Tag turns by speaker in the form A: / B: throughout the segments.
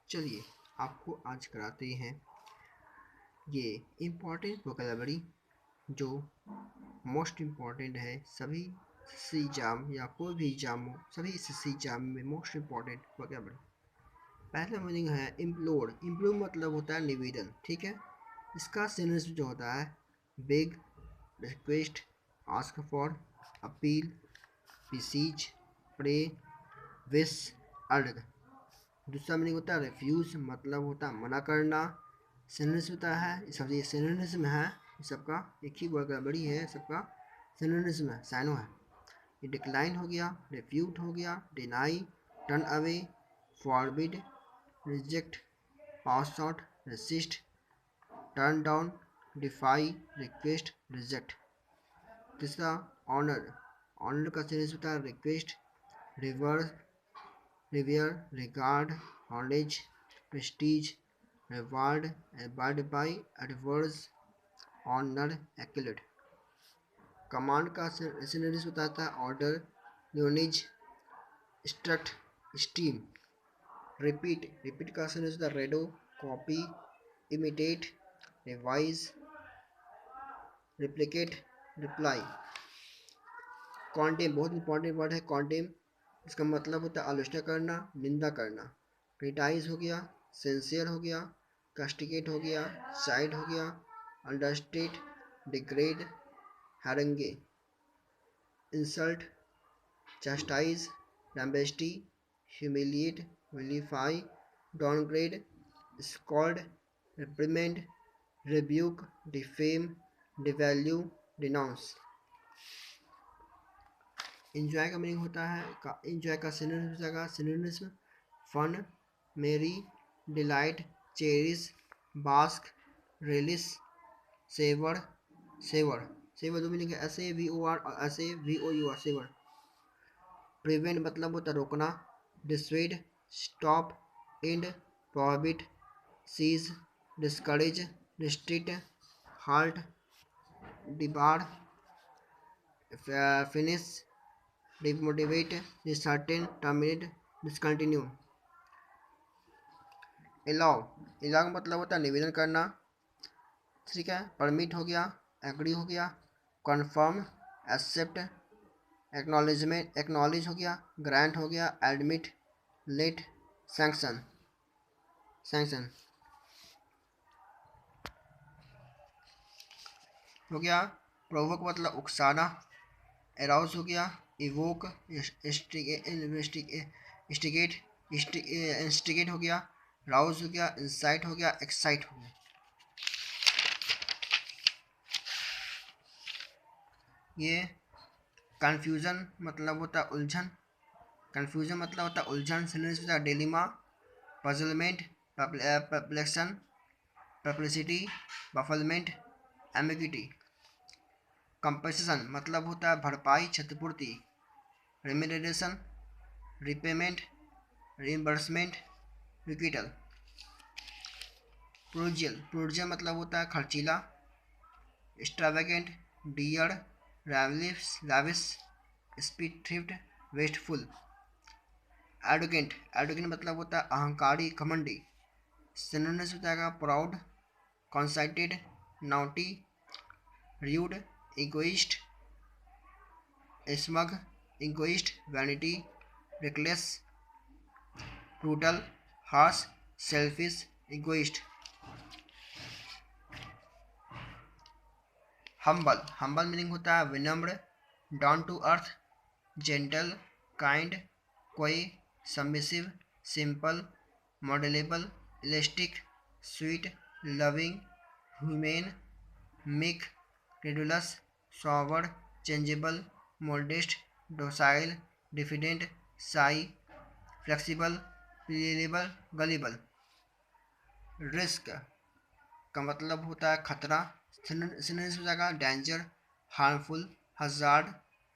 A: चलिए आपको आज कराते हैं ये इम्पॉर्टेंट वोकैबुलरी जो मोस्ट इम्पॉर्टेंट है सभी सी एग्जाम या कोई भी एग्जाम हो, सभी सी एग्जाम में मोस्ट इम्पॉर्टेंट वोकैबुलरी। पहला मीनिंग है इम्प्लोर। इम्प्लोर मतलब होता है निवेदन, ठीक है। इसका सिनोनिम्स जो होता है beg, request, ask for, appeal, beseech, pray, wish, urge. दूसरा मीनिंग होता है रिफ्यूज, मतलब होता है मना करना। सिनोनिम्स होता है, सब ये सिनोनिम्स है, सबका एक ही वोकैबुलरी है, सबका सिनोनिम्स है, साइनो है। ये डिक्लाइन हो गया, रिफ्यूट हो गया, deny, turn away, forbid, reject, pass out, resist, turn down, defy, request, reject. तीसरा ऑनर। ऑनर का सिनोनिम्स होता है request, reverse, revere, regard, knowledge, prestige, reward, abide by, adverse, honour, adulate. Command का synonyms बताता है order, enjoin, instruct, esteem. Repeat. Repeat का synonyms होता है redo, copy, imitate, revise, replicate, reply. Condemn बहुत इंपॉर्टेंट वर्ड है कॉन्डेम। इसका मतलब होता है आलोचना करना, निंदा करना। क्रिटाइज हो गया, सिंसियर हो गया, कास्टिकेट हो गया, साइड हो गया, understate, degrade, harangue. Insult, chastise, lambaste, humiliate, vilify, downgrade, scold, reprimand, rebuke, defame, devalue, denounce. Enjoy का मीनिंग होता है इंजॉय का synonyms fun, merry, delight, cherish, bask, relish, savour, savour. Savour दो मीनिंग है, ऐसे वी ओ आर और ऐसे V O U R, savour. Prevent मतलब होता है रोकना, dissuade, stop, end, prohibit, cease, discourage, restrict, halt, debar, finish, demotivate, disorient, terminate, discontinue. Allow. Allow का मतलब होता है निवेदन करना, ठीक है। परमिट हो गया, एग्री हो गया, कन्फर्म, एक्सेप्ट, एक्नॉलेजमेंट, एक्नॉलेज हो गया, ग्रांट हो गया, एडमिट, लेट, सैंक्शन, सैंक्शन हो गया। प्रोवोक मतलब उकसाना, एराउज हो गया, इवोक, इंस्टिगेट, इंस्टिगेट हो गया, राउज हो गया, इंसाइट हो गया, एक्साइट हो गया। ये कन्फ्यूजन मतलब होता है उलझन। कन्फ्यूजन मतलब होता है उलझन। सिनोनिम्स होता है dilemma, puzzlement, perplexion, perplexity, bafflement, ambiguity. Compensation मतलब होता है भरपाई, क्षतिपूर्ति। Remediation, repayment, reimbursement, requital. Prodigal. Prodigal मतलब होता है खर्चीला, extravagant, dear, lavish, spendthrift, wasteful. Arrogant. Arrogant मतलब होता है अहंकारी, घमंडी। सिनोनिम्स हो जाएगा proud, conceited, naughty, rude, egoist, smug, egoist, vanity, reckless, brutal, harsh, selfish, egoist. Humble. Humble meaning होता है विनम्र, down to earth, gentle, kind, coy, submissive, simple, मॉडलेबल, elastic, sweet, loving, humane, meek, credulous, sour, changeable, मोल्डेस्ट, docile, diffident, shy, flexible, pliable, gullible. Risk का मतलब होता है खतरा। Synonyms हो जाएगा danger, harmful, hazard,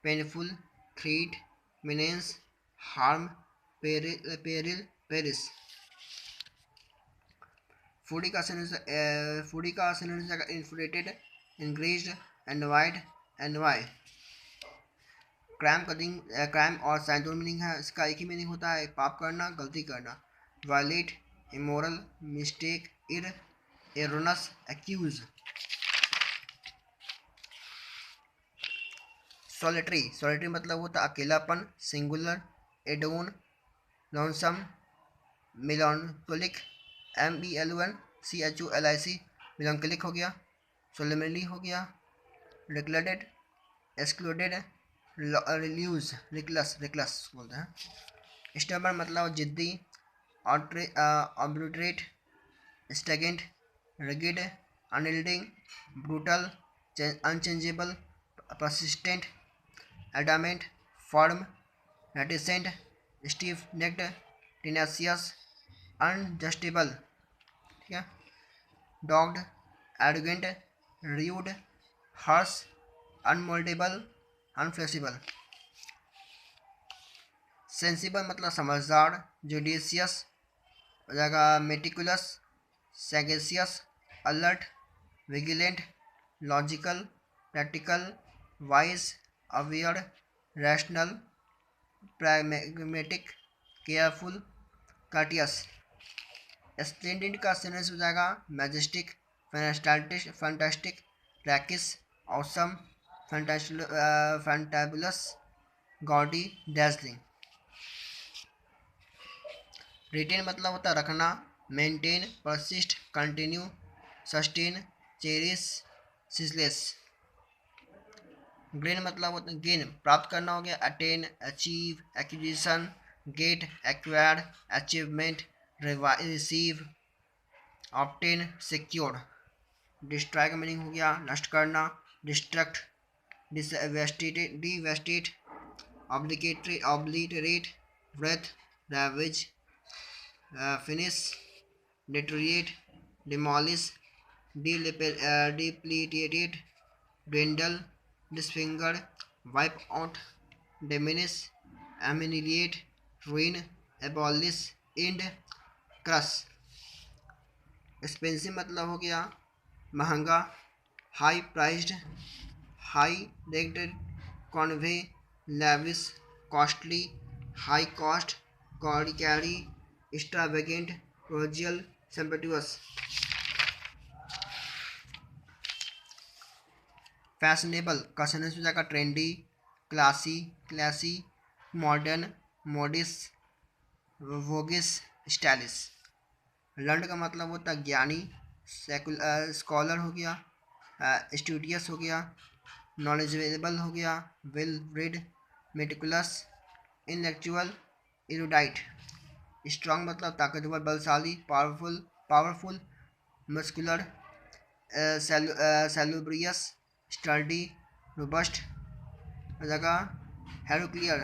A: painful, threat, menace, harm, peril, perish. Foodie का synonyms हो जाएगा inflated, increased, envied, envy. Crime और साइन दो मीनिंग है, इसका एक ही मीनिंग होता है पाप करना, गलती करना। Violate, immoral, mistake, erroneous, accuse. Solitary मतलब होता है अकेलापन, सिंगुलर, एडोन, लॉन्सम, मिलानकोलिक, MELONCHOLIC मिलानकोलिक हो गया, सोलेमनली हो गया, रिग्लेटेड, एक्सक्लूडेड, रिल्यूज, रिक्लस बोलते हैं। स्टबर्न मतलब जिद्दी, obliterate, stagnant, rigid, unyielding, brutal, unchangeable, persistent, adamant, firm, reticent, stiff-necked, tenacious, unadjustable, ठीक है, dogged, arrogant, rude, harsh, unmoldable, unflexible। Sensible मतलब समझदार, जुडिशियस हो जाएगा, meticulous, sagacious, alert, vigilant, logical, practical, wise, aware, rational, pragmatic, careful, cautious. Splendid का synonyms हो जाएगा majestic, fantastic, rakish, awesome, fantabulous, gaudy, dazzling. Retain मतलब होता है रखना, maintain, persist, continue, sustain, cherish, ceaseless. Grain मतलब होता है गेन, प्राप्त करना हो गया, attain, achieve, acquisition, get, acquire, achievement, receive, obtain, secure. Destroy का मीनिंग हो गया नष्ट करना, destruct, devastate, obliterate, breath, ravage, finish, deteriorate, demolish, depleted, dwindle, disfigure, wipe out, diminish, annihilate, ruin, abolish, end, crush। Expensive मतलब हो गया महंगा, high priced, high rated, convey, lavish, costly, high cost, carry, extravagant, prodigal, sumptuous. Fashionable का sense हो जाएगा trendy, classy, modern, modish, voguish, stylish. Learn का मतलब होता है ज्ञानी, स्कॉलर हो गया, स्टूडियस हो गया, नॉलेजेबल हो गया, well bred, meticulous, intellectual, erudite. Strong मतलब ताकतवर, बलशाली, powerful, muscular, salubrious, sturdy, robust हो जाएगा, हेरुक्लियर,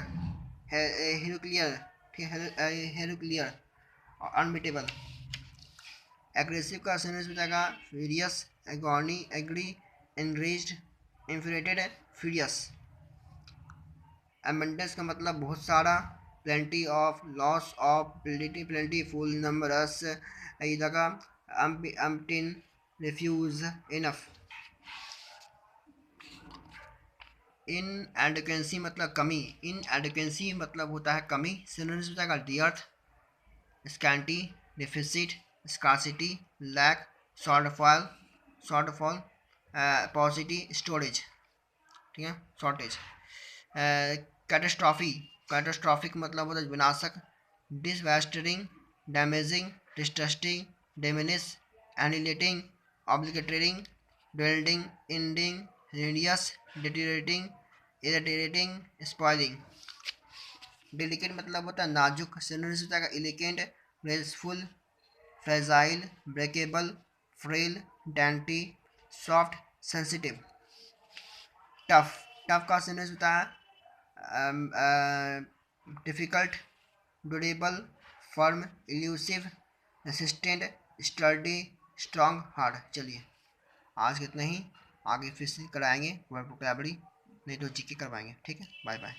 A: हेरुक्लियर और अनबीटेबल। एग्रेसिव का सेंस हो जाएगा furious, agony, angry, enraged, infuriated, furious. Abundance का मतलब बहुत सारा, plenty of, lots of, plentiful, numerous, ये जगह, अम्पटिन, रिफ्यूज, इनफ। इनएडिक्वेंसी मतलब कमी, इनएडिक्वेंसी मतलब होता है कमी, सिनोनिम्स हो जाएगा dearth, scanty, deficit, scarcity, lack, shortfall, paucity, storage, ठीक है, शॉर्टेज। कैटास्ट्रॉफिक मतलब होता है विनाशक, devastating, damaging, distrusting, diminish, annihilating, obliterating, building, ending, radius, deteriorating, irritating, spoiling. Delicate मतलब होता है नाजुक, सिनोनिम्स हो जाएगा elegant, graceful, fragile, breakable, frail, dainty, soft, sensitive. Tough का सिनोनिम्स होता है difficult, durable, firm, elusive, resistant, sturdy, strong, hard. चलिए आज कितना ही, आगे फिर से कराएंगे वर्ड वोकैबुलरी, नहीं तो जीके करवाएंगे। ठीक है, बाय बाय,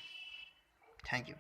A: थैंक यू।